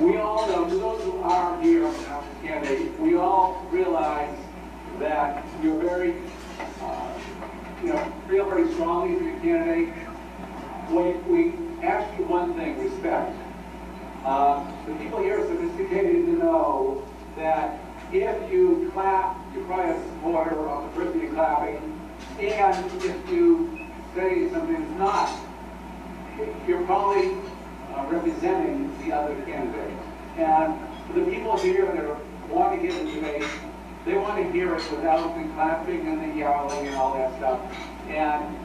we all know, for those who are here as candidates, we all realize that you're very, feel very strongly for your candidate. We ask you one thing, respect. The people here are sophisticated to know that if you clap, you're probably a supporter of the person you're clapping, and if you say something that's not, you're probably representing the other candidate. And for the people here that want to get in the debate, they want to hear it without the clapping and the yelling and all that stuff. And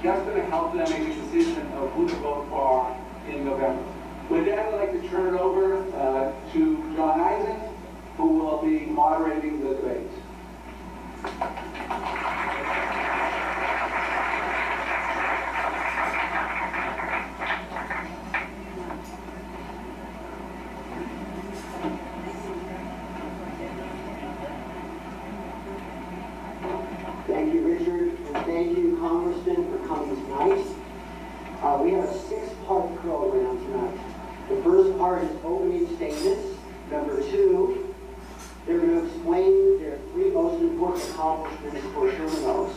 that's going to help them make a decision of who to vote for in November. With that, I'd like to turn it over to John Eisen, who will be moderating the debate. Thank you, Richard, and thank you, Congressman, for coming tonight. We have a 6-part program tonight. The first part is opening statements. Number 2, they're going to explain their 3 most important accomplishments for Sherman Oaks.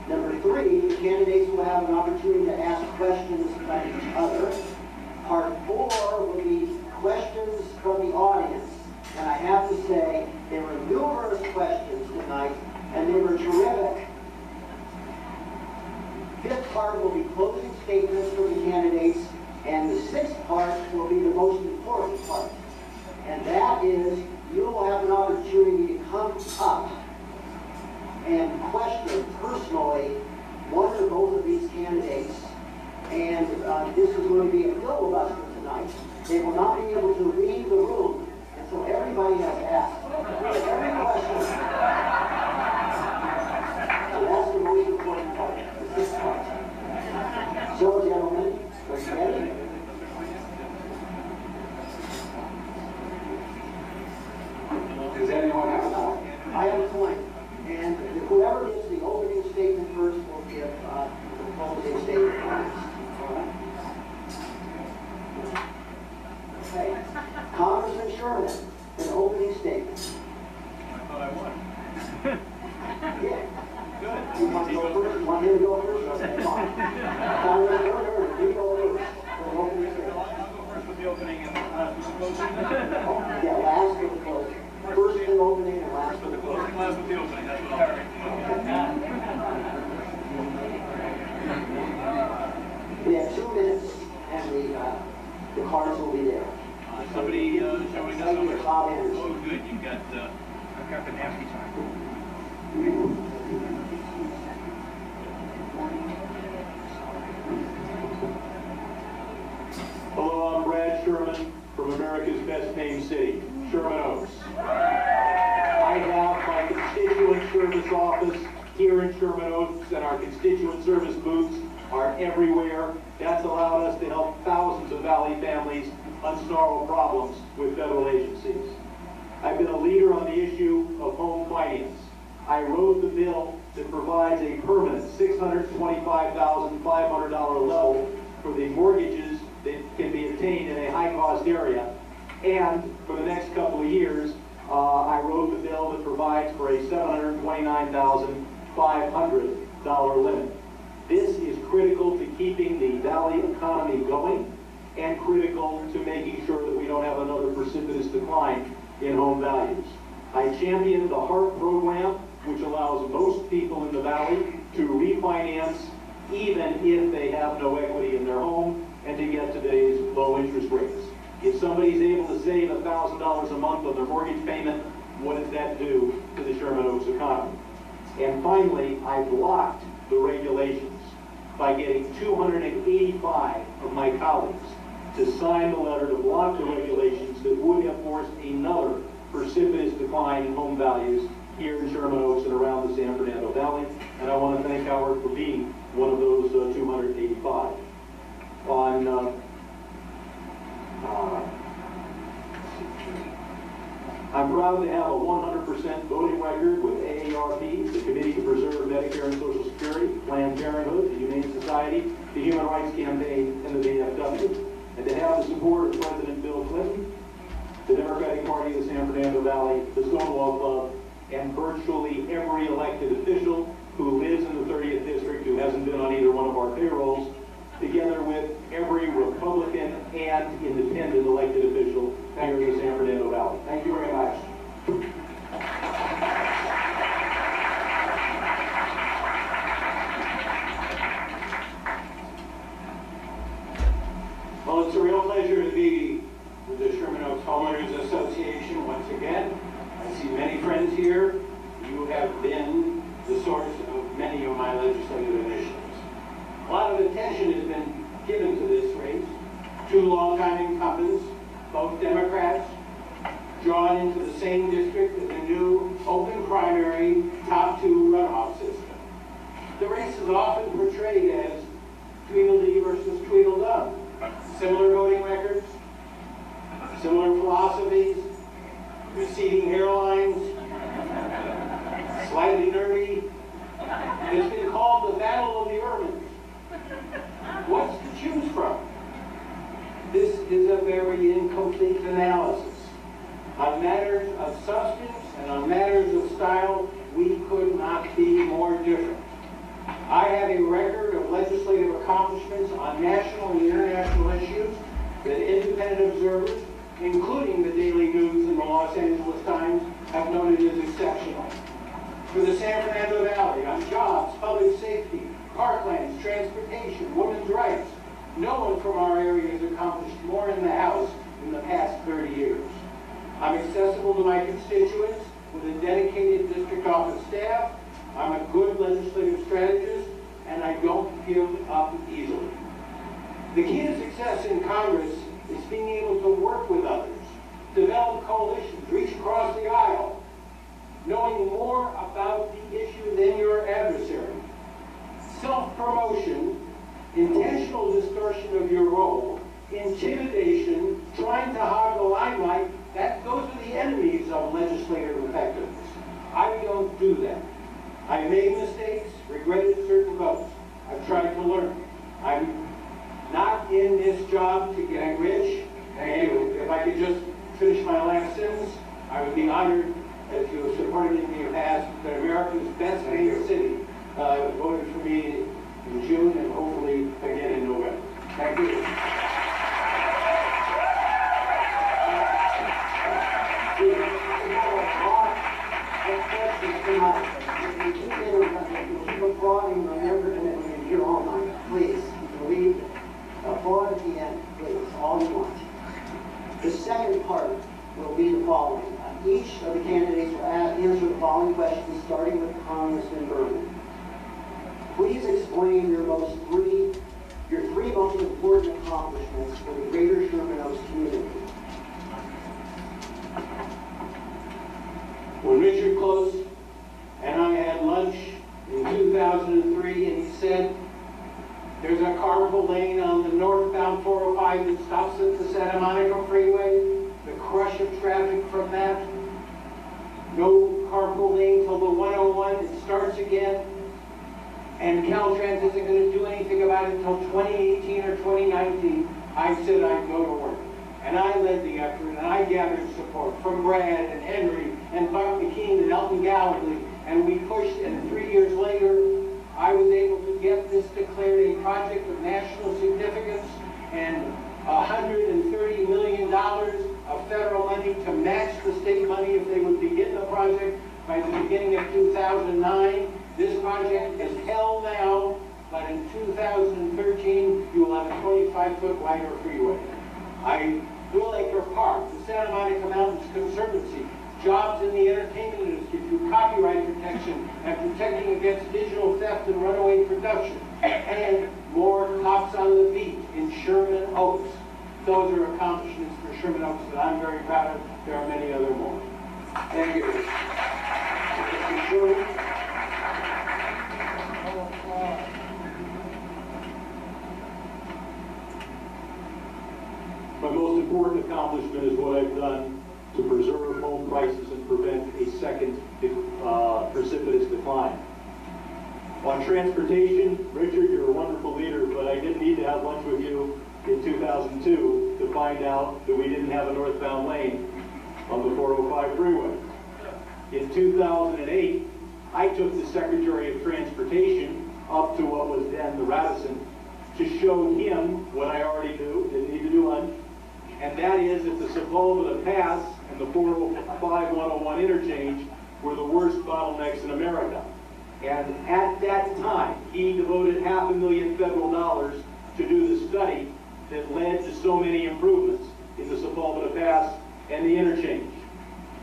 Number 3, the candidates will have an opportunity to ask questions about each other. Part 4 will be questions from the audience. And I have to say, there were numerous questions tonight, and they were terrific. 5th part will be closing statements from the candidates, and the 6th part will be the most important part. And that is, you will have an opportunity to come up and question personally one or both of these candidates. And this is going to be a filibuster tonight. They will not be able to leave the room, and so everybody has asked every question. So that's the most important part, the 6th part. So, gentlemen, are you ready? Does anyone have a point? I have a point. And whoever gets the opening statement first will give the closing statement next. All right? Okay. Congressman Sherman, an opening statement. I thought I won. Yeah. Good. You want to go first? You want him to go first? Okay, fine. Congressman Sherman, you go first. For opening statement. I'll go first with the opening and last with the closing. Yeah, last with the closing. First with the opening and last with the closing. Last with the opening, that's what I'll We have 2 minutes, and the cards will be there. somebody showing us Thank you, over. Bob Anderson. Oh, good, you've got, I've got the nasty time. Hello, I'm Brad Sherman from America's best named city, Sherman Oaks. I have my constituent service office here in Sherman Oaks, and our constituent service booths are everywhere. That's allowed us to help thousands of Valley families unsnarl problems with federal agencies. I've been a leader on the issue of home finance. I wrote the bill that provides a permanent $625,500 level for the mortgages that can be obtained in a high-cost area. And for the next couple of years, I wrote the bill that provides for a $729,500 limit. This is critical to keeping the Valley economy going and critical to making sure that we don't have another precipitous decline in home values. I championed the HARP program, which allows most people in the Valley to refinance even if they have no equity in their home and to get today's low interest rates. If somebody's able to save $1,000 a month on their mortgage payment, what does that do to the Sherman Oaks economy? And finally, I blocked the regulations by getting 285 of my colleagues to sign the letter to block the regulations that would have forced another precipitous decline in home values here in Sherman Oaks and around the San Fernando Valley. And I want to thank Howard for being one of those 285. I'm proud to have a 100% voting record with AARP, the Committee to Preserve Medicare and Social Security, Planned Parenthood, the Humane Society, the Human Rights Campaign, and the VFW. And to have the support of President Bill Clinton, the Democratic Party of the San Fernando Valley, the Stonewall Club, and virtually every elected official who lives in the 30th District who hasn't been on either one of our payrolls, together with every Republican and independent elected official here in the San Fernando Valley. Thank you very much. Well, it's a real pleasure to be with the Sherman Oaks Homeowners Association once again. I see many friends here. You have been the source of many of my legislative initiatives. A lot of attention has been given to this race. Two longtime incumbents, both Democrats, drawn into the same district in a new open primary top two runoff system. The race is often portrayed as Tweedledee versus Tweedledum. Similar voting records, similar philosophies, receding hairlines, slightly nerdy. It's been called the Battle of the Urbans. What's to choose from? This is a very incomplete analysis. On matters of substance and on matters of style, we could not be more different. I have a record of legislative accomplishments on national and international issues that independent observers, including the Daily News and the Los Angeles Times, have noted as exceptional. For the San Fernando Valley, on jobs, public safety, parklands, transportation, women's rights, no one from our area has accomplished more in the House in the past 30 years. I'm accessible to my constituents with a dedicated district office staff. I'm a good legislative strategist, and I don't give up easily. The key to success in Congress is being able to work with others, develop coalitions, reach across the aisle, knowing more about the issue than your adversary. Self-promotion, intentional distortion of your role, intimidation, trying to hog the limelight, those are the enemies of legislative effectiveness. I don't do that. I made mistakes, regretted certain votes. I've tried to learn. I'm not in this job to get rich. And if I could just finish my last sentence, I would be honored if you have supported me in the past that America's best paid city voted for me in June and hopefully again in November. Thank you. Keep applauding, remember, and when you hear all night, please, leave, applaud at the end, please, all you want. The second part will be the following. Each of the candidates will answer the following questions, starting with Congressman Berman. Please explain your three most important accomplishments for the greater Sherman Oaks community. When Richard Close and I had lunch in 2003, and he said, there's a carpool lane on the northbound 405 that stops at the Santa Monica Freeway, the crush of traffic from that, no carpool lane till the 101, it starts again, and Caltrans isn't going to do anything about it until 2018 or 2019. I said I'd go to work. And I led the effort, and I gathered support from Brad and Henry and Buck McKean and Elton Gallagher, and we pushed, and 3 years later, I was able to get this declared a project of national significance and $130 million of federal money to match the state money if they would begin the project by the beginning of 2009. This project is held now, but in 2013, you will have a 25-foot wider freeway. Blue Acre Park, the Santa Monica Mountains Conservancy, jobs in the entertainment industry through copyright protection and protecting against digital theft and runaway production, and more cops on the beat in Sherman Oaks. Those are accomplishments for Sherman Oaks that I'm very proud of. There are many other more. Thank you. My most important accomplishment is what I've done to preserve home prices and prevent a second precipitous decline. On transportation, Richard, you're a wonderful leader, but I didn't need to have lunch with you in 2002 to find out that we didn't have a northbound lane on the 405 freeway. In 2008, I took the Secretary of Transportation up to what was then the Radisson to show him what I already knew, didn't need to do lunch, and that is that the Sepulveda Pass and the 405-101 interchange were the worst bottlenecks in America. And at that time, he devoted $500,000 federal dollars to do the study that led to so many improvements in the Sepulveda Pass and the interchange.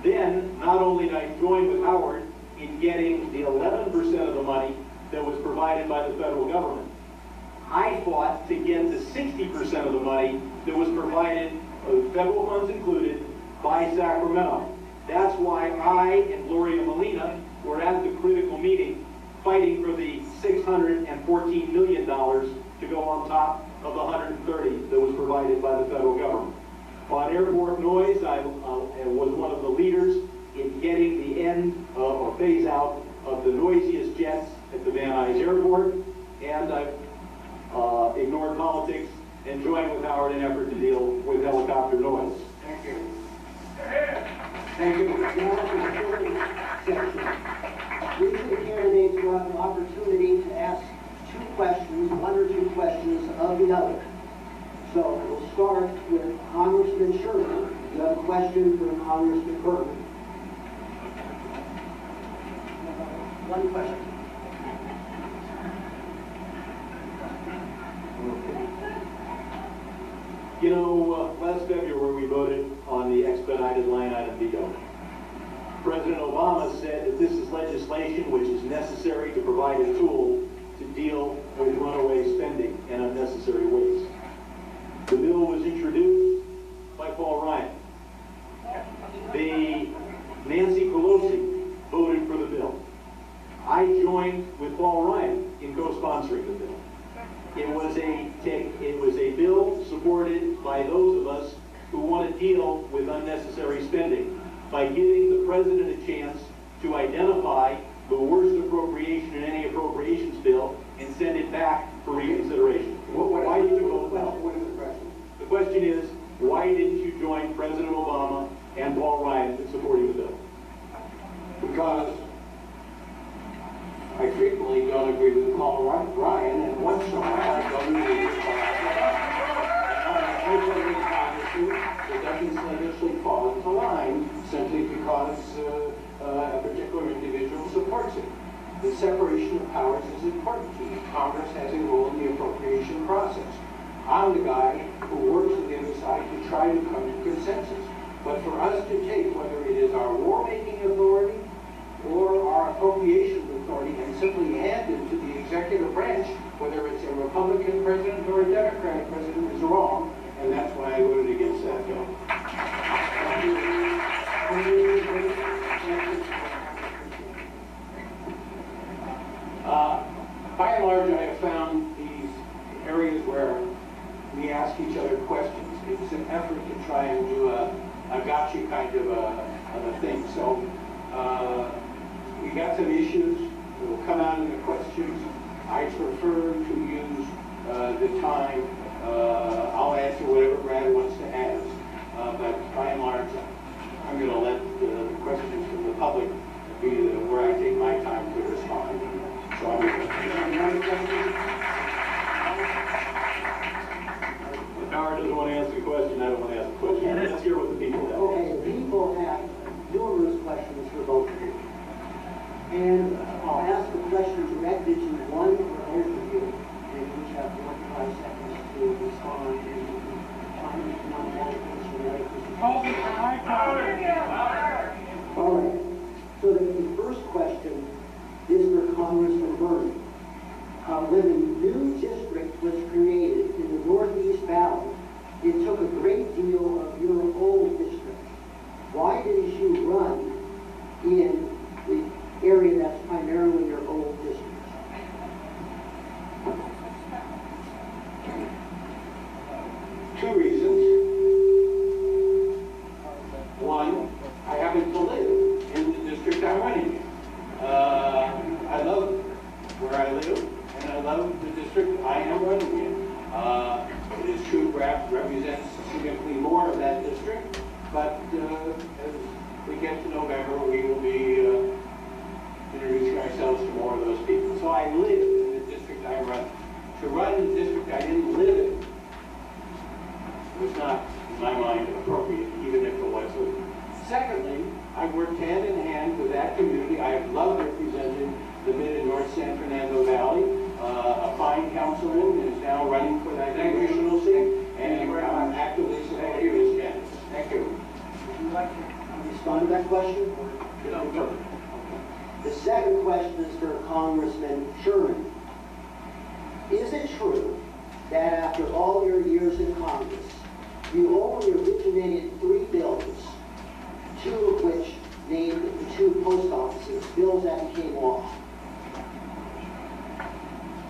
Then, not only did I join with Howard in getting the 11% of the money that was provided by the federal government, I fought to get the 60% of the money that was provided, federal funds included, by Sacramento. That's why I and Gloria Molina were at the critical meeting fighting for the $614 million to go on top of the 130 that was provided by the federal government. On airport noise, I was one of the leaders in getting the end or phase out of the noisiest jets at the Van Nuys Airport, and I ignored politics and joined with Howard in an effort to deal with helicopter noise. Thank you. Thank you. Now for the hearing section. These are the candidates who have the opportunity to ask one or two questions of the other. So we'll start with Congressman Sherman. You have a question for Congressman Berman. One question. You know, last February we voted on the expedited line item veto. President Obama said that this is legislation which is necessary to provide a tool to deal with runaway spending and unnecessary waste. The bill was introduced by Paul Ryan. Nancy Pelosi voted for the bill. I joined with Paul Ryan in co-sponsoring the bill. It was a bill supported by those of us who want to deal with unnecessary spending by giving the president a chance to identify the worst appropriation in any appropriations bill and send it back for reconsideration. Why did you vote no? What is the question? The question is, why didn't you join President Obama and Paul Ryan in supporting the bill? Because I frequently don't agree with Paul Ryan, and once in a while I don't agree with Paul Ryan. It doesn't necessarily fall into line simply because a particular individual supports it. The separation of powers is important to me. Congress has a role in the appropriation process. I'm the guy who works on the other side to try to come to consensus. But for us to take, whether it is our war-making authority or our appropriations authority, and simply hand it to the executive branch, whether it's a Republican president or a Democratic president, is wrong, and that's why I voted against that bill. By and large, I have found these areas where we ask each other questions. It's an effort to try and do a gotcha kind of a thing. So we got some issues that will come out in the questions. I prefer to use the time. I'll answer whatever Brad wants to ask. But by and large, I'm going to let the questions from the public be where I take my time to respond. So I'm going If Howard doesn't want to answer the question, I don't want to ask the question. Let's hear what the people have. Okay, the people have numerous questions for both of you. And I'll ask the question directed to one or both of you, and you each have 45 seconds to respond, and time is not allocated for the other person. All right. So the first question is for Congressman Berman. When the new district was created in the Northeast Valley, it took a great deal of your old district. Why didn't you run in the area that's primarily your old district? Two reasons. One, I happen to live in the district I'm running in. I love where I live, and I love the district I am running in. It is true Graf represents significantly more of that district, But as we get to November, we will be introducing ourselves to more of those people. So I live in the district I run. To run in the district I didn't live in was not, in my mind, appropriate, even if it was. Secondly, I worked hand in hand with that community. I have loved representing the Mid and North San Fernando Valley. A fine councilman is now running for that congressional seat, and I'm actively supporting his candidacy. Thank you. Would you like to respond to that question? No. The second question is for Congressman Sherman. Is it true that after all your years in Congress, you only originated 3 bills, 2 of which named the 2 post offices, bills that became law?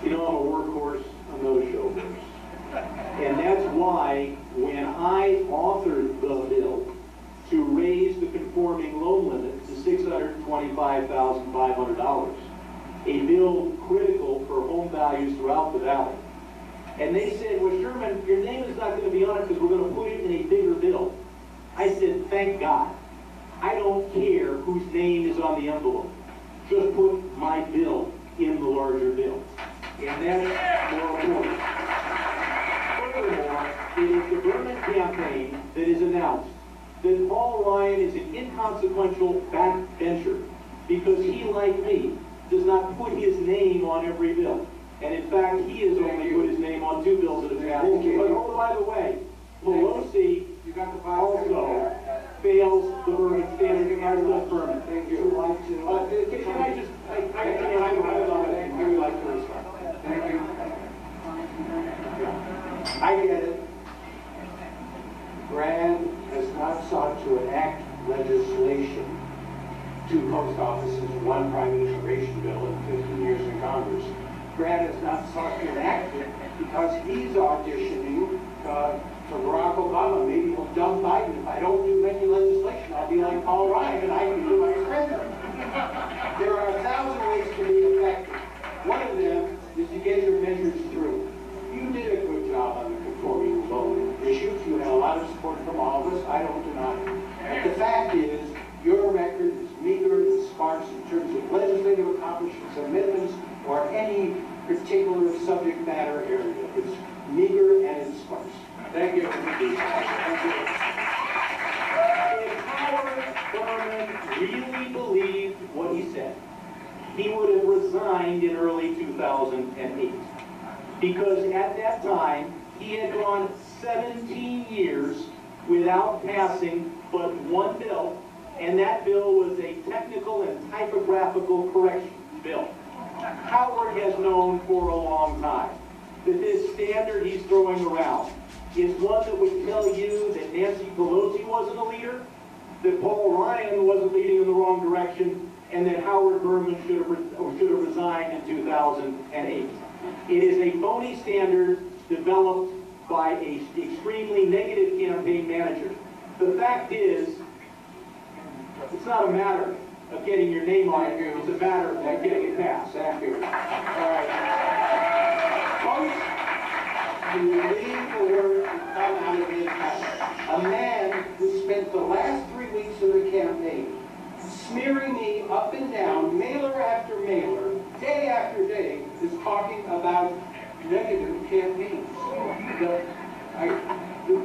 You know, I'm a workhorse on those shoulders. And that's why when I authored the bill to raise the conforming loan limit to $625,500, a bill critical for home values throughout the valley. And they said, well, Sherman, your name is not going to be on it because we're going to put it in a bigger bill. I said, thank God. I don't care whose name is on the envelope. Just put my bill in the larger bill. And that's more important. Furthermore, it is the Berman campaign that is announced that Paul Ryan is an inconsequential backbencher because he, like me, does not put his name on every bill. And in fact, he has only put his name on 2 bills that have passed. But oh, by the way, Pelosi also fails the Berman standard as does Berman. Thank you. Can I just, I would like to respond. Thank you. I get it. Brad has not sought to enact legislation, 2 post offices, 1 private immigration bill in 15 years in Congress. Brad has not sought to enact it because he's auditioning for Barack Obama. Maybe he'll dump Biden. If I don't do any legislation, I'll be like Paul Ryan and I can be vice president. There are 1,000 ways to be effective. One of them is to get your measures through. You did a good job on the conforming loan issues. You had a lot of support from all of us. I don't deny it. But the fact is, your record is meager and sparse in terms of legislative accomplishments, amendments, or any particular subject matter area. It's meager and it's sparse. Thank you. Thank you. If Howard Berman really believed what he said, he would have resigned in early 2008. Because at that time, he had gone 17 years without passing but 1 bill, and that bill was a technical and typographical correction bill. Howard has known for a long time that this standard he's throwing around is one that would tell you that Nancy Pelosi wasn't a leader, that Paul Ryan wasn't leading in the wrong direction, and that Howard Berman should have resigned in 2008. It is a phony standard developed by an extremely negative campaign manager. The fact is, it's not a matter of getting your name on it, it's a matter of getting it passed. Thank you. All right. Folks, you leave the work and come out of his house. A man who spent the last 3 weeks of the campaign smearing me up and down, mailer after mailer, day after day, is talking about negative campaigns.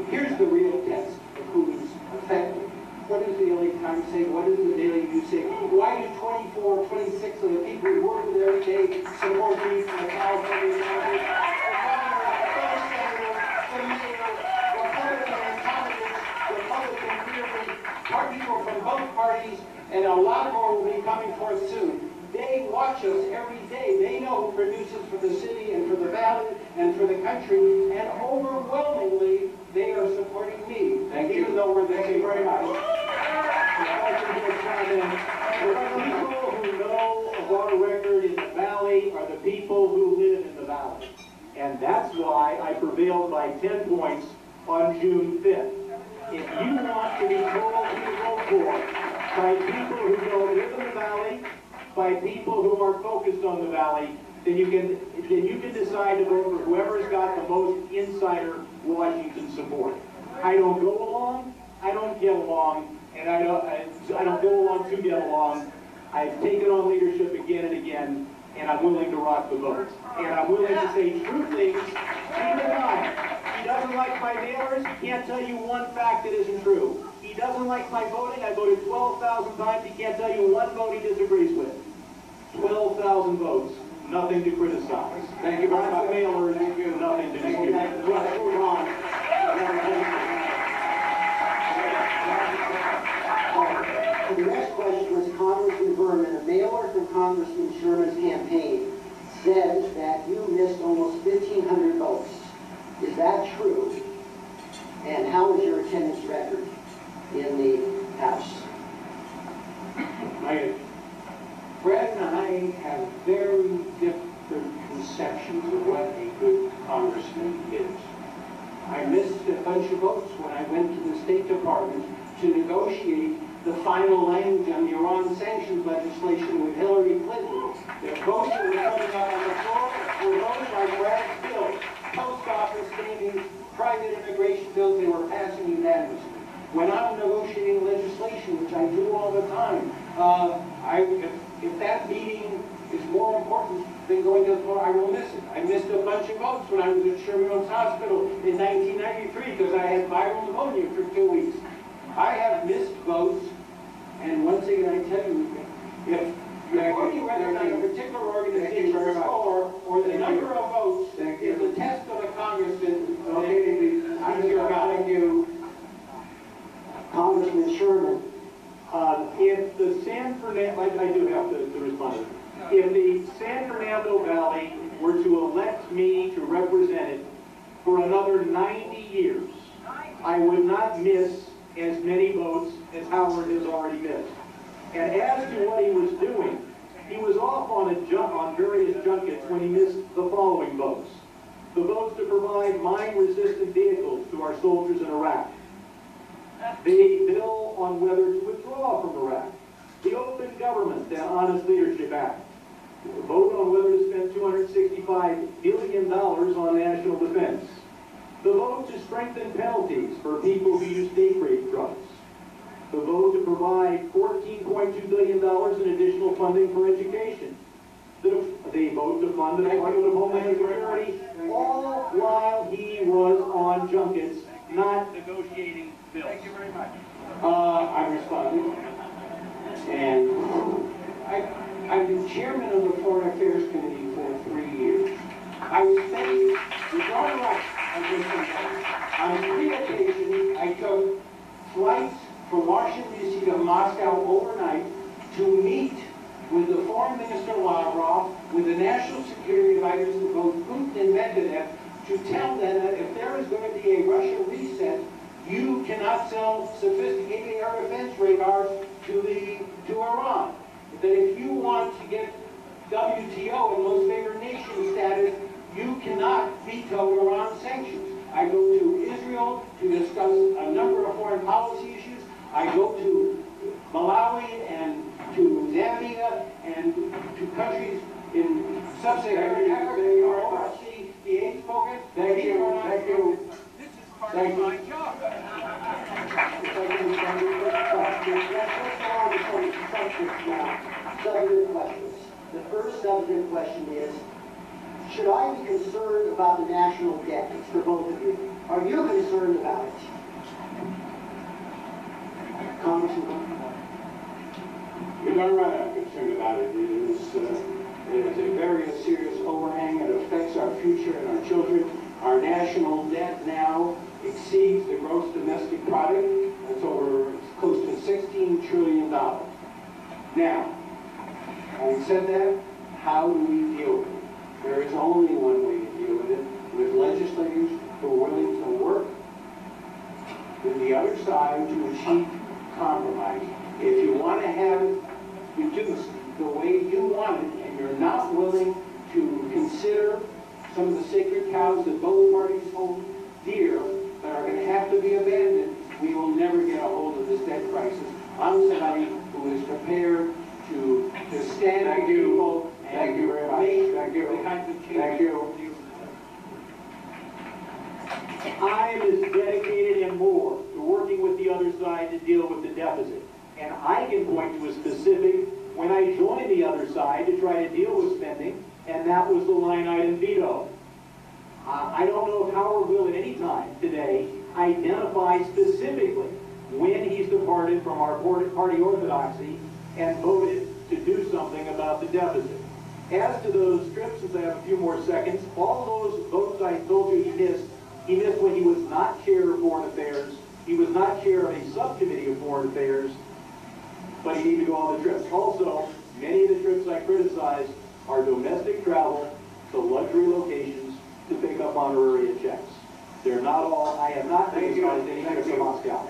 Here's the real test of who's effective. What does the LA Times say? What does the Daily News say? Why do 24, 26 of the people who work with every day support me from the California Congress, the governor, the senator, the mayor, Republican candidates, Republican peers, people from both parties, and a lot more will be coming forth soon. They watch us every day. They know who produces for the city and for the valley and for the country, and overwhelmingly, they are supporting me. Thank you. Even though we're the Thank you very much. The people who know of our record in the valley are the people who live in the valley. And that's why I prevailed by 10 points on June 5th. If you want to be told who to vote for by people who don't live in the valley, by people who are focused on the valley, then you can decide to vote for whoever's got the most insider Washington support. I don't go along, I don't get along. along, and I don't go along to get along. I've taken on leadership again and again, and I'm willing to rock the boat. And I'm willing to say true things, even I. He doesn't like my mailers, he can't tell you one fact that isn't true. He doesn't like my voting, I voted 12,000 times, he can't tell you one vote he disagrees with. 12,000 votes, nothing to criticize. Thank you very much. Mailers, Thank you. nothing to dispute. Let's move on. The next question was Congressman Berman. A mailer from Congressman Sherman's campaign said that you missed almost 1,500 votes. Is that true? And how is your attendance record in the House? Fred and I have very different conceptions of what a good congressman is. I missed a bunch of votes when I went to the State Department to negotiate the final language on the Iran sanctions legislation with Hillary Clinton. The votes that were coming out on the floor were votes like Brad's bill, post office savings, private immigration bills they were passing unanimously. When I'm negotiating legislation, which I do all the time, if that meeting is more important than going to the floor, I will miss it. I missed a bunch of votes when I was at Sherman Hospital in 1993 because I had viral pneumonia for 2 weeks. I have missed votes, and once again I tell you, if you're voting whether or not a particular organization's score or the number of votes is the test of a congressman, I'm your guy. Thank you. Congressman Sherman. If the San Fernando, I do have to respond to that. If the San Fernando Valley were to elect me to represent it for another 90 years, I would not miss as many votes as Howard has already missed. And as to what he was doing, he was off on various junkets when he missed the following votes. The votes to provide mine-resistant vehicles to our soldiers in Iraq. The bill on whether to withdraw from Iraq. The Open Government and Honest Leadership Act. The vote on whether to spend $265 billion on national defense. The vote to strengthen penalties for people who use date rape drugs. The vote to provide $14.2 billion in additional funding for education. The vote to fund the Department of Homeland Security, all while he was on junkets, not Negotiating bills. Thank you very much. I responded, and I've been chairman of the Foreign Affairs Committee for 3 years. I was faced with all rights of this country. On 3 occasions, I took flights from Washington, D.C. to Moscow overnight to meet with the Foreign Minister Lavrov, with the National Security Advisors of both Putin and Medvedev, to tell them that if there is going to be a Russian reset, you cannot sell sophisticated air defense radars to Iran. That if you want to get WTO and most favored nation status, you cannot veto Iran sanctions. I go to Israel to discuss a number of foreign policy issues. I go to Malawi and to Zambia and to countries in sub-Saharan Africa who oversee the AIDS program. Thank you. Thank you. This is part of my job. Substantive questions. The first substantive question is, should I be concerned about the national debt? It's for both of you. Are you concerned about it? Congressman? You're darn right I'm concerned about it. It is a very serious overhang. It affects our future and our children. Our national debt now exceeds the gross domestic product. It's close to $16 trillion. Now, having said that, how do we deal with it? There is only one way to deal with it, with legislators who are willing to work with the other side to achieve compromise. If you want to have it reduced the way you want it, and you're not willing to consider some of the sacred cows that both parties hold dear that are going to have to be abandoned, we will never get a hold of this debt crisis. I'm somebody who is prepared to stand with people and Thank you very much. make Thank you. the kinds of changes. Thank you. I am as dedicated and more to working with the other side side to deal with the deficit. And I can point to a specific when I joined the other side to try to deal with spending, and that was the line item veto. I don't know if Howard will at any time today identify specifically when he's departed from our party orthodoxy and voted to do something about the deficit. As to those trips, since I have a few more seconds, all those votes I told you he missed when he was not chair of foreign affairs, he was not chair of a subcommittee of foreign affairs, but he needed to go on the trips. Also, many of the trips I criticized are domestic travel to luxury locations to pick up honorary checks. They're not all, I have not criticized any trips to Moscow.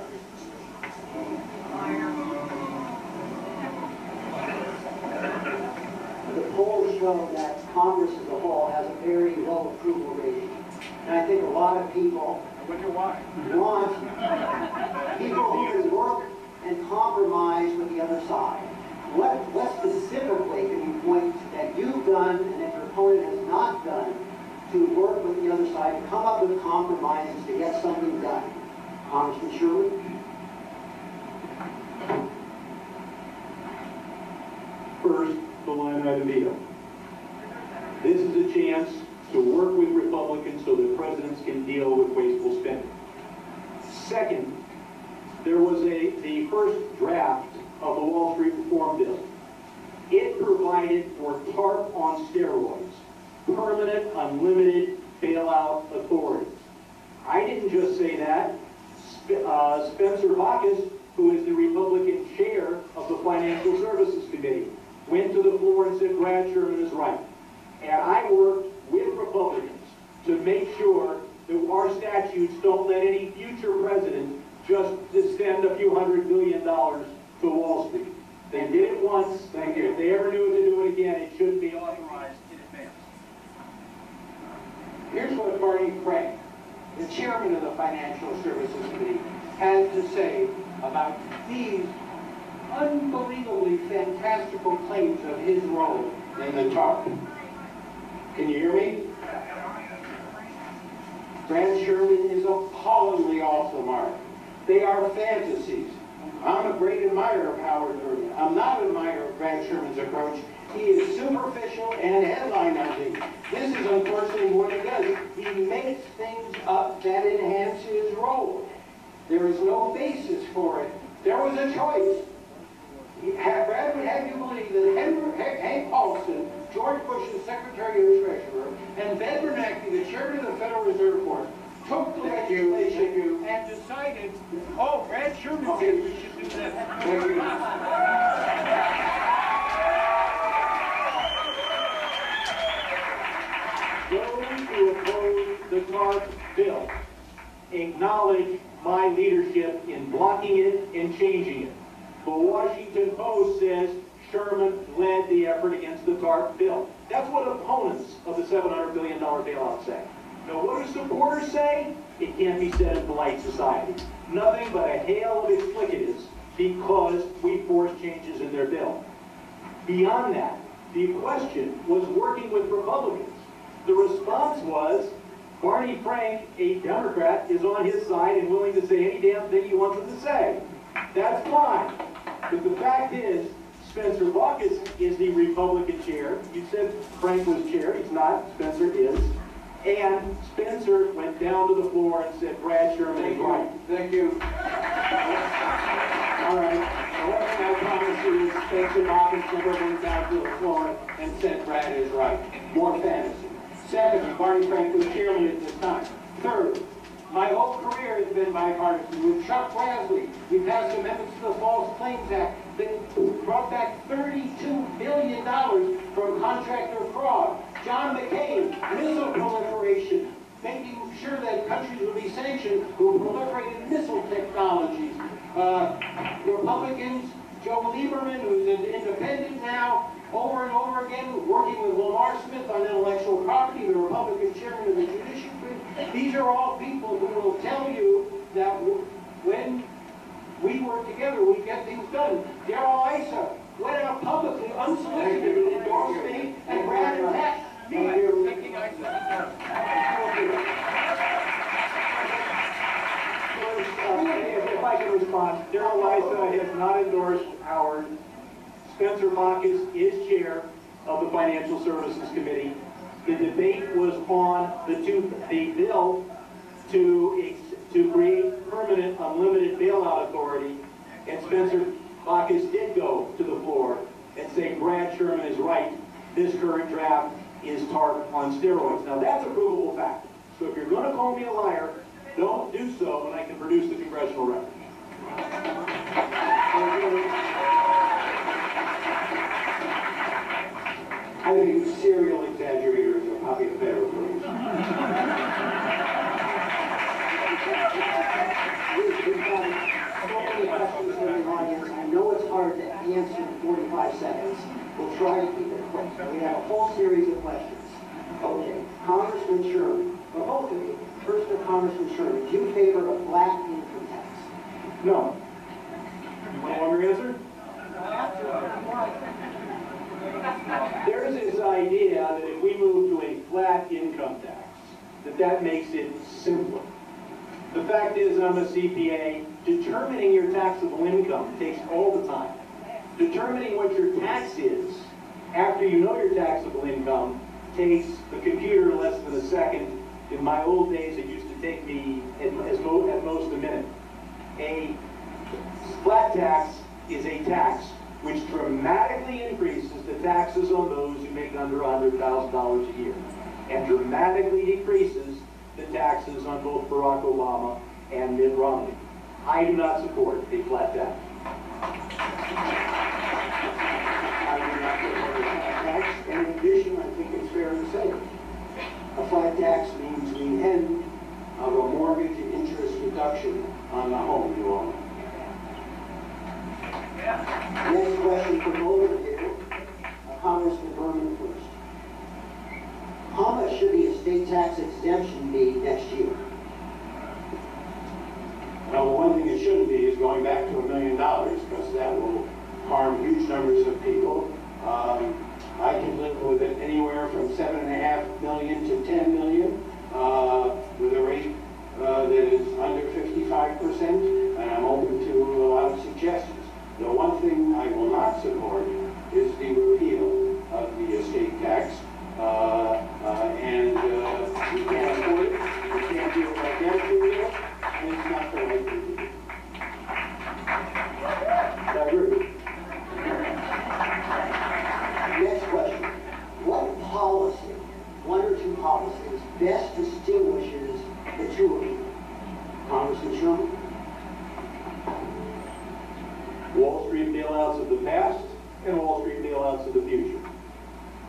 The polls show that Congress as a whole has a very low approval rating. And I think a lot of people Wonder why? want people who can work and compromise with the other side. What specifically can you point that you've done and that your opponent has not done to work with the other side to come up with compromises to get something done? Congressman Sherman? First, the line item veto. This is a chance to work with Republicans so that presidents can deal with wasteful spending. Second, there was the first draft of the Wall Street Reform Bill. It provided for TARP on steroids, permanent, unlimited bailout authority. I didn't just say that. Spencer Backus, who is the Republican chair of the Financial Services Committee, went to the floor and said, Brad Sherman is right. And I worked with Republicans to make sure that our statutes don't let any future president just send a few $100 billion to Wall Street. They did it once. Thank you. If they ever knew to do it again, it shouldn't be authorized in advance. Here's what Barney Frank, the chairman of the Financial Services Committee, has to say about these unbelievably fantastical claims of his role in the TARP. Can you hear me? Brad Sherman is appallingly off the mark. They are fantasies. I'm a great admirer of Howard Berman. I'm not an admirer of Brad Sherman's approach. He is superficial and headline hunting. This is unfortunately what he does. He makes things up that enhance his role. There is no basis for it. There was a choice. Brad would have you believe that Hank Paulson, George Bush's Secretary of the Treasurer, and Ben Bernanke, the Chairman of the Federal Reserve Board, took the legislation And decided, oh, Brad Sherman said we should do this. Those who oppose the TARP bill acknowledge my leadership in blocking it and changing it. The Washington Post says Sherman led the effort against the TARP bill. That's what opponents of the $700 billion bailout say. Now, what do supporters say? It can't be said in polite society. Nothing but a hail of explicatives because we forced changes in their bill. Beyond that, the question was working with Republicans. The response was, Barney Frank, a Democrat, is on his side and willing to say any damn thing he wants him to say. That's fine. But the fact is, Spencer Backus is the Republican chair. You said Frank was chair. He's not. Spencer is. And Spencer went down to the floor and said, Brad Sherman is right. Thank you. All right. The one thing I promise you is Spencer Backus never went down to the floor and said Brad is right. More fantasy. Secondly, Barney Frank was chairman at this time. Third, my whole career has been bipartisan. With Chuck Grassley, we passed amendments to the False Claims Act that brought back $32 billion from contractor fraud. John McCain, missile proliferation, making sure that countries would be sanctioned who proliferated missile technologies. Republicans, Joe Lieberman, who's an independent now, over and over again, working with Lamar Smith on intellectual property, the Republican chairman of the Judiciary. These are all people who will tell you that when we work together, we get things done. Darrell Issa went out publicly, unsolicited, and endorsed me, and Brad attacked me. Thinking I said If I I can respond. Darrell Lysa has not endorsed Howard. Spencer Bacchus is chair of the Financial Services Committee. The debate was on the bill to create permanent unlimited bailout authority, and Spencer Bacchus did go to the floor and say Brad Sherman is right. This current draft is TARP on steroids. Now that's a provable fact. So if you're going to call me a liar, don't do so when I can produce the congressional record. I think serial exaggerators are probably a better phrase. We've got so many questions from the audience. I know it's hard to answer in 45 seconds. We'll try to keep it quick. We have a whole series of questions. Okay, Congressman Sherman, for both of you, first for Congressman Sherman, do you favor a flat income tax? No. You want a longer answer? There's this idea that if we move to a flat income tax, that makes it simpler. The fact is, I'm a CPA. Determining your taxable income takes all the time. Determining what your tax is after you know your taxable income takes the computer less than a second. In my old days, it used to take me at most a minute. A flat tax is a tax which dramatically increases the taxes on those who make under $100,000 a year, and dramatically decreases the taxes on both Barack Obama and Mitt Romney. I do not support a flat tax. I do not support a flat tax. And in addition, I think it's fair to say, a flat tax means the end of a mortgage interest reduction on the home you own. Next question for both of you, Congressman Berman first. How much should the estate tax exemption be next year? Well, the one thing it shouldn't be is going back to $1 million, because that will harm huge numbers of people. I can live with it anywhere from $7.5 million to $10 million, with a rate that is under 55%, and I'm open to a lot of suggestions. The one thing I will not support is the repeal of the estate tax, and we can't afford it. We can't do it like that repeal, and it's not the right thing to do. I agree. Next question. What policy, one or two policies, best distinguishes the two of you? Congressman Sherman? Wall Street bailouts of the past and Wall Street bailouts of the future.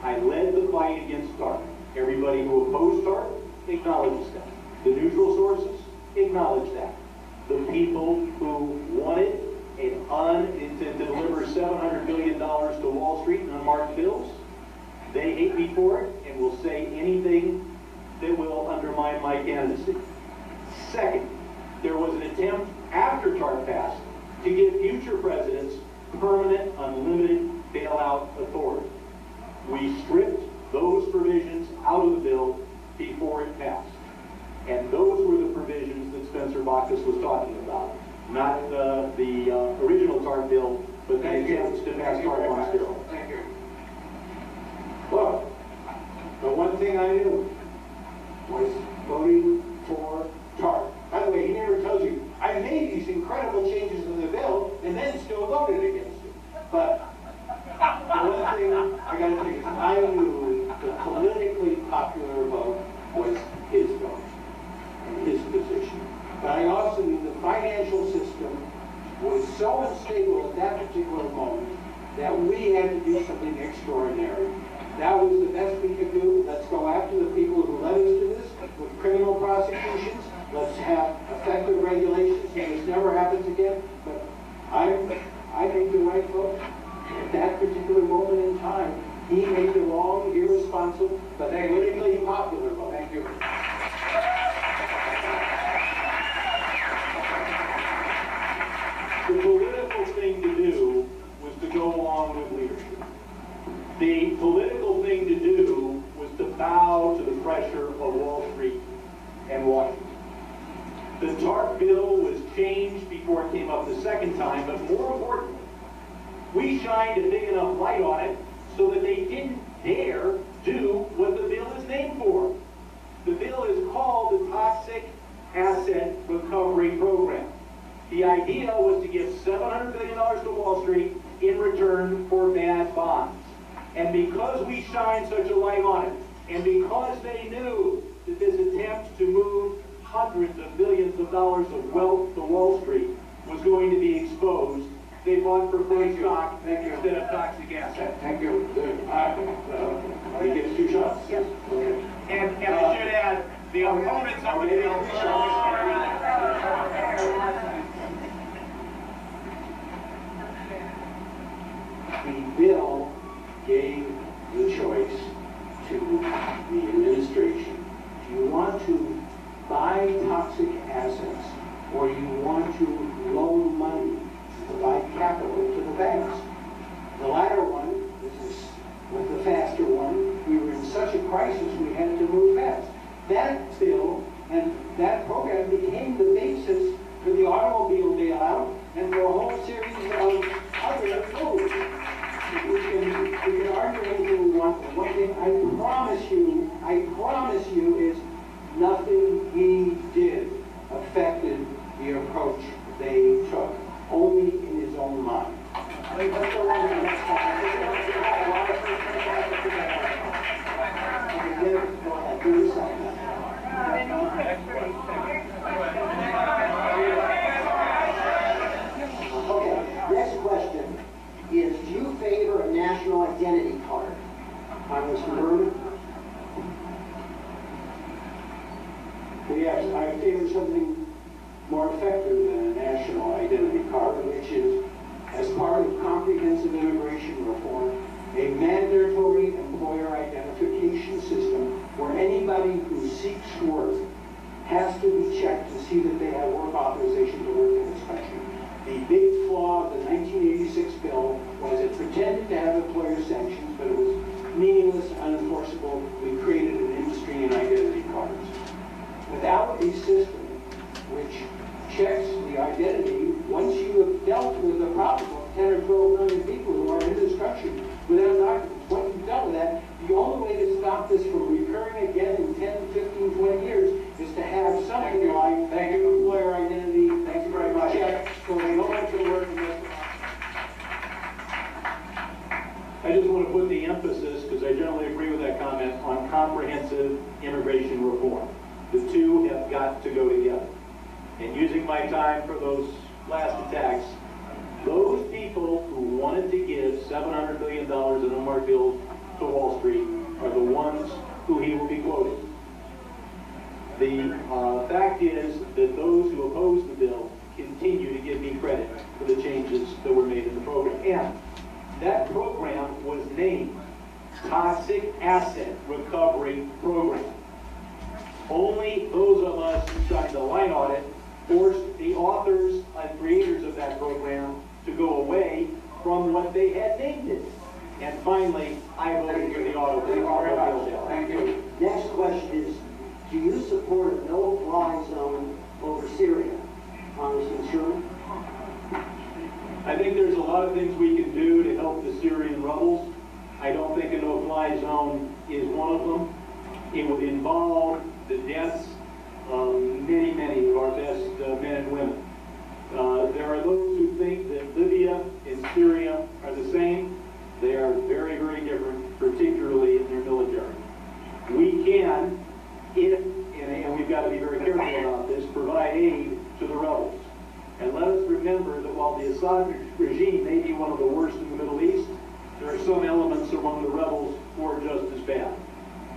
I led the fight against TARP. Everybody who opposed TARP acknowledges that. The neutral sources acknowledge that. The people who wanted to deliver $700 billion to Wall Street in unmarked bills, they hate me for it and will say anything that will undermine my candidacy. Second, there was an attempt after TARP passed to give future presidents permanent, unlimited bailout authority. We stripped those provisions out of the bill before it passed. And those were the provisions that Spencer Bacchus was talking about. Not the original TARP bill, but the attempts to pass TARP on steroids. Thank you. Look, the one thing I knew was voting for TARP. By the way, he never tells you, I made these incredible changes in the bill and then still voted against it. But the one thing I got to think is I knew the politically popular vote was his vote and his position. But I also knew the financial system was so unstable at that particular moment that we had to do something extraordinary. That was the best we could do. Let's go after the people who led us to this with criminal prosecutions. Let's have effective regulations so this never happens again. But I made the right vote. At that particular moment in time, he made the wrong, irresponsible, but politically popular vote. Thank you. The political thing to do was to go along with leadership. The political thing to do was to bow to the pressure of Wall Street and Washington. The TARP bill was changed before it came up the second time, but more importantly, we shined a big enough light on it so that they didn't dare do what the bill is named for. The bill is called the Toxic Asset Recovery Program. The idea was to give $700 billion to Wall Street in return for bad bonds. And because we shined such a light on it, and because they knew that this attempt to move hundreds of billions of dollars of wealth to Wall Street was going to be exposed, they bought preferred stock instead of toxic assets. Thank you. He gets 2 shots? Yes. Okay. And I should add, the opponents of the bill. The bill gave the choice to the administration. Do you want to buy toxic assets, or you want to loan money to provide capital to the banks? The latter one, this is with the faster one, we were in such a crisis we had to move fast. That bill and that program became the basis for the automobile bailout and for a whole series of other moves. We can argue anything we want, but one thing I promise you is nothing he did affected the approach they took, only in his own mind. Let's go on to the next topic. Okay, go ahead, 30 seconds. Okay, next question is, do you favor a national identity card? Congressman Berman? Yes, I favor something more effective than a national identity card, which is, as part of comprehensive immigration reform, a mandatory employer identification system where anybody who seeks work has to be checked to see that they have work authorization to work in this country. The big flaw of the 1986 bill was it pretended to have employer sanctions, but it was meaningless, unenforceable. We created an industry in identity cards. Without a system which checks the identity, once you have dealt with the problem of 10 or 12 million people who are in this country without documents, once you've dealt with that, the only way to stop this from recurring again in 10, 15, 20 years is to have something like employer identity. Thank you very much. Check, so they don't have to work. I just want to put the emphasis, because I generally agree with that comment, on comprehensive immigration reform. The two have got to go together. And using my time for those last attacks, those people who wanted to give $700 billion in unmarked bills to Wall Street are the ones who he will be quoting. The fact is that those who oppose the bill continue to give me credit for the changes that were made in the program. And that program was named Toxic Asset Recovery Program. Only those of us who shined the light on it forced the authors and creators of that program to go away from what they had named it. And finally, I voted for the automobile bill. Thank you. Next question is, do you support a no-fly zone over Syria? Congressman Sherman? I think there's a lot of things we can do to help the Syrian rebels. I don't think a no-fly zone is one of them. It would involve the deaths of many, many of our best men and women. There are those who think that Libya and Syria are the same. They are very, very different, particularly in their military. We can, and we've got to be very careful about this, provide aid to the rebels. And let us remember that while the Assad regime may be one of the worst in the Middle East, there are some elements among the rebels who are just as bad.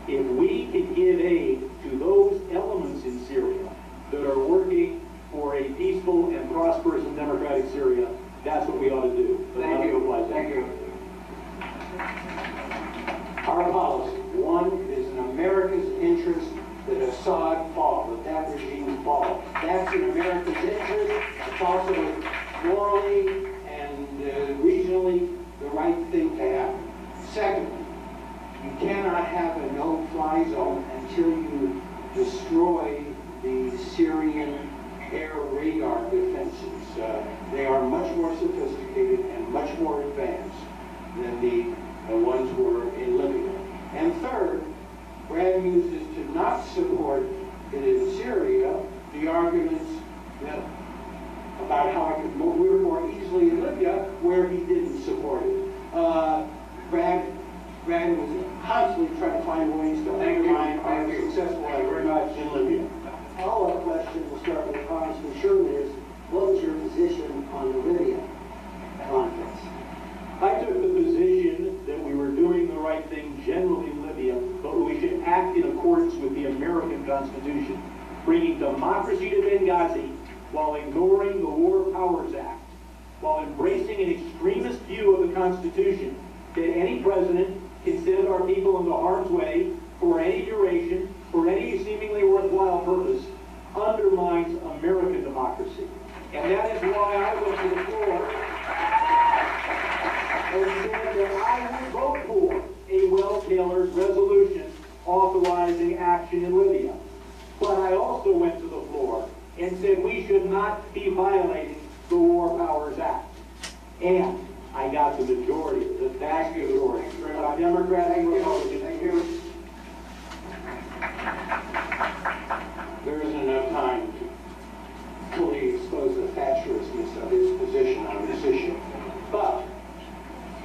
If we can give aid to those elements in Syria that are working for a peaceful and prosperous and democratic Syria, that's what we ought to do. Thank you. Thank you. Our policy, one, is in America's interest that Assad fall, that regime fall. That's in America's interest. It's also morally and regionally the right thing to happen. Secondly, you cannot have a no-fly zone until you destroy the Syrian more sophisticated and much more advanced than the ones were in Libya. And third, Brad uses to not support it in Syria the arguments that about how it could move more easily in Libya, where he didn't support it. Brad was constantly trying to find ways to undermine our successful effort in Libya. Follow-up question, we'll start with Congressman Sherman, is what was your position on the Libya conference? I took the position that we were doing the right thing generally in Libya, but we should act in accordance with the American Constitution, bringing democracy to Benghazi while ignoring the War Powers Act, while embracing an extremist view of the Constitution that any president can send our people into harm's way for any duration, for any seemingly worthwhile purpose, undermines American democracy. And that is why I went to the floor and said that I would vote for a well-tailored resolution authorizing action in Libya. But I also went to the floor and said we should not be violating the War Powers Act. And I got the majority, the vast majority, of Democrats and Republicans. Thank you. There isn't enough time to fully expose the fatuousness of his position on this issue. But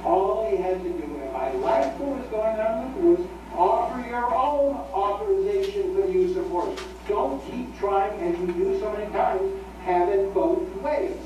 all he had to do, if I liked what was going on, was offer your own authorization for the use of force. Don't keep trying, as you do so many times, have it both ways.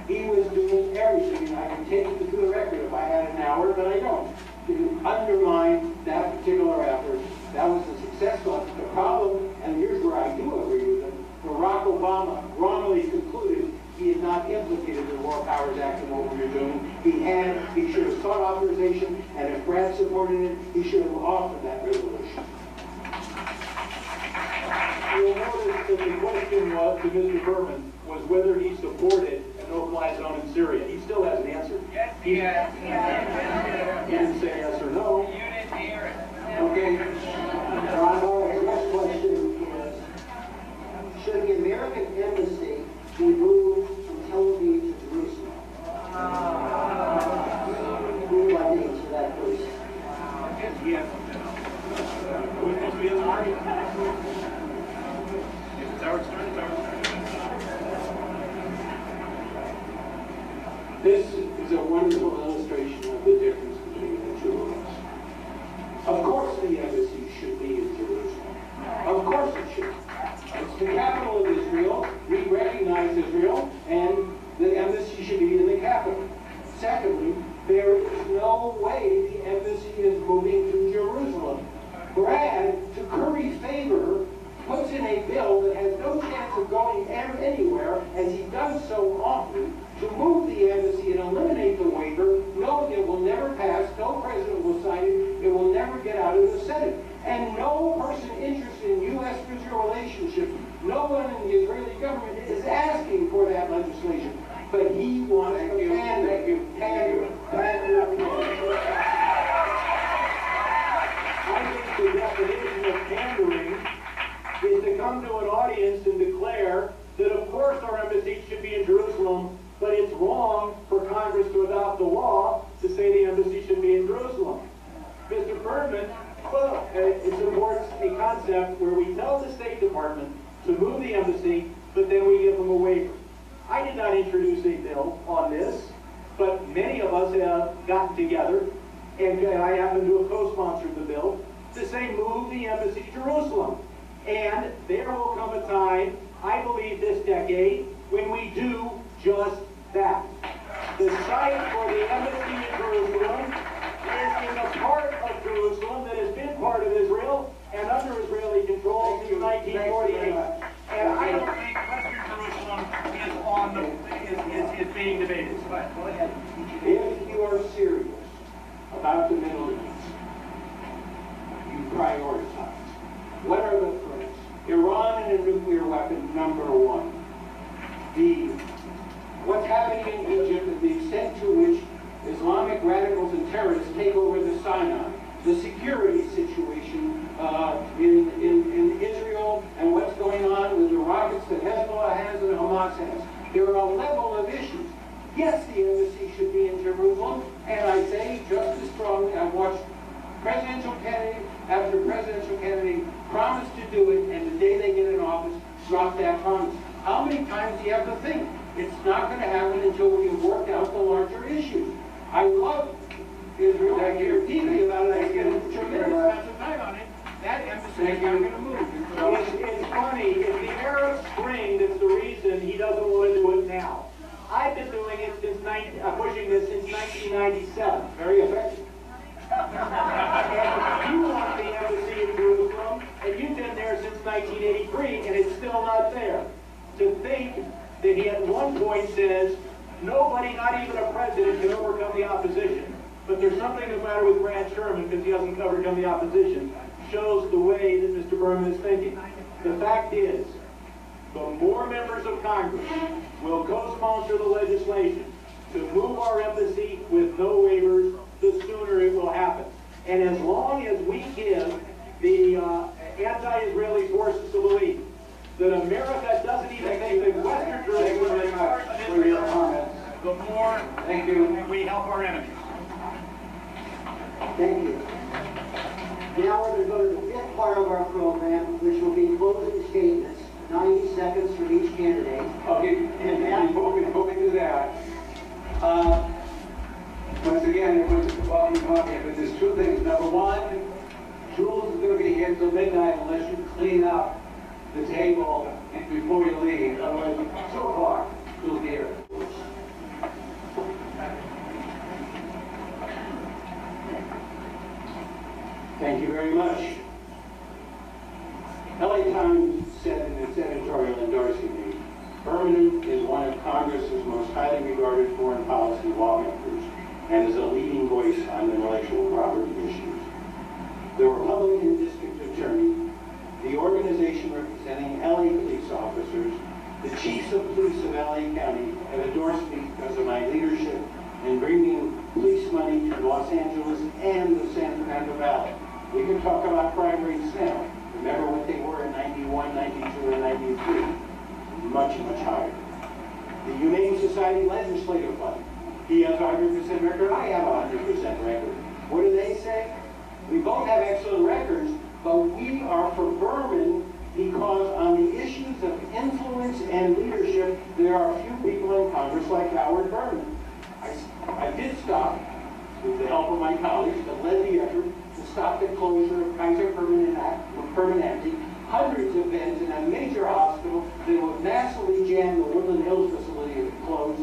He was doing everything, and I can take it to the record if I had an hour, but I don't, to undermine that particular effort. That was a successful. The problem, and here's where I do agree with him, Barack Obama wrongly concluded he had not implicated the War Powers Act in what we were doing. He should have sought authorization, and if Brad supported it, he should have offered that resolution. You'll notice that the question was to Mr. Berman was whether he supported a no-fly zone in Syria. He still hasn't answered. Yes, he has. He didn't say yes or no. You didn't hear it. Okay. Our next question is, should the American embassy be moved from Tel Aviv to Jerusalem? Who would like to answer that first? Yes. We're supposed to be in the army. If it's our turn, it's our turn. This is a wonderful illustration of the difference between the two of us. Of course the embassy should be in Jerusalem. Of course it should. It's the capital of Israel. We recognize Israel, and the embassy should be in the capital. Secondly, there is no way the embassy is moving to Jerusalem. Brad, to curry favor, puts in a bill that has no chance of going anywhere, as he does so often, to move the embassy and eliminate the waiver, knowing it will never pass, no president will sign it, it will never get out of the Senate. And no person interested in U.S.-Israel relationship, no one in the Israeli government is asking for that legislation. But he wants to pander. I think the definition of pandering is to come to an audience and declare that of course our embassy should be in Jerusalem, but it's wrong for Congress to adopt a law to say the embassy should be in Jerusalem. Mr. Berman, well, it supports a concept where we tell the State Department to move the embassy, but then we give them a waiver. I did not introduce a bill on this, but many of us have gotten together, and I happen to have co-sponsored the bill, to say move the embassy to Jerusalem. And there will come a time, I believe this decade, when we do just that. The site for the embassy in Jerusalem is in a part of Jerusalem that has been part of Israel and under Israeli control since 1948. And I don't think Western Jerusalem is being debated. Go ahead. If you are serious about the Middle East, you prioritize. What are the threats? Iran and a nuclear weapon, number one. What's happening in Egypt and the extent to which Islamic radicals and terrorists take over the Sinai. The security situation in Israel and what's going on with the rockets that Hezbollah has and Hamas has. There are a level of issues. Yes, the embassy should be in Jerusalem, and I say just as strongly, I've watched presidential candidate after presidential candidate promise to do it, and the day they get in office, drop that promise. How many times do you have to think? It's not going to happen until we've worked out the larger issues. I love Israel. I hear deeply about it. I spend a tremendous amount of time on it. That embassy is not going to move. It's funny, it's the Arab Spring that's the reason he doesn't want to do it now. I've been doing it since pushing this since 1997. Very effective. And you want the embassy in Jerusalem, and you've been there since 1983, and it's still not there. To think that he at one point says, nobody, not even a president, can overcome the opposition. But there's something the matter with Sherman because he doesn't overcome the opposition, shows the way that Mr. Berman is thinking. The fact is, the more members of Congress will co-sponsor the legislation to move our embassy with no waivers, the sooner it will happen. And as long as we give the anti-Israeli forces to believe that America doesn't even think that Western Jerusalem is part of Israel, the more Thank you. we help our enemies. Thank you. Now we're going to go to the fifth part of our program, which will be closing statements. 90 seconds for each candidate. Okay, and before we do that, once again, it was about you talking, but there's two things. Number one, Jules is going to be here till midnight unless you clean up the table before you leave. Otherwise, 2 o'clock, Jules be here. Thank you very much. LA Times said in its editorial endorsing me, Berman is one of Congress's most highly regarded foreign policy lawmakers and is a leading voice on intellectual property issues. The Republican District Attorney, the organization representing LA police officers, the chiefs of police of LA County have endorsed me because of my leadership in bringing police money to Los Angeles and the San Fernando Valley. We can talk about crime rates now. Remember what they were in 91, 92, and 93. Much, much higher. The Humane Society Legislative Fund. He has a 100% record. I have a 100% record. What do they say? We both have excellent records, but we are for Berman because on the issues of influence and leadership, there are few people in Congress like Howard Berman. I did stop, with the help of my colleagues, that led the effort to stop the closure of Kaiser Permanente, hundreds of beds in a major hospital that would massively jam the Woodland Hills facility if it closed,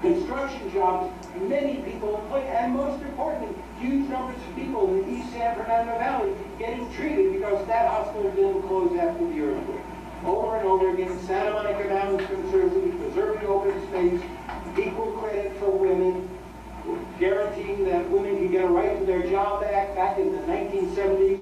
construction jobs, many people employed, and most importantly, huge numbers of people in the East San Fernando Valley getting treated because that hospital didn't close after the earthquake. Over and over again, Santa Monica Mountains Conservancy, preserving open space, equal credit for women, guaranteeing that women can get a right to their job back in the 1970s.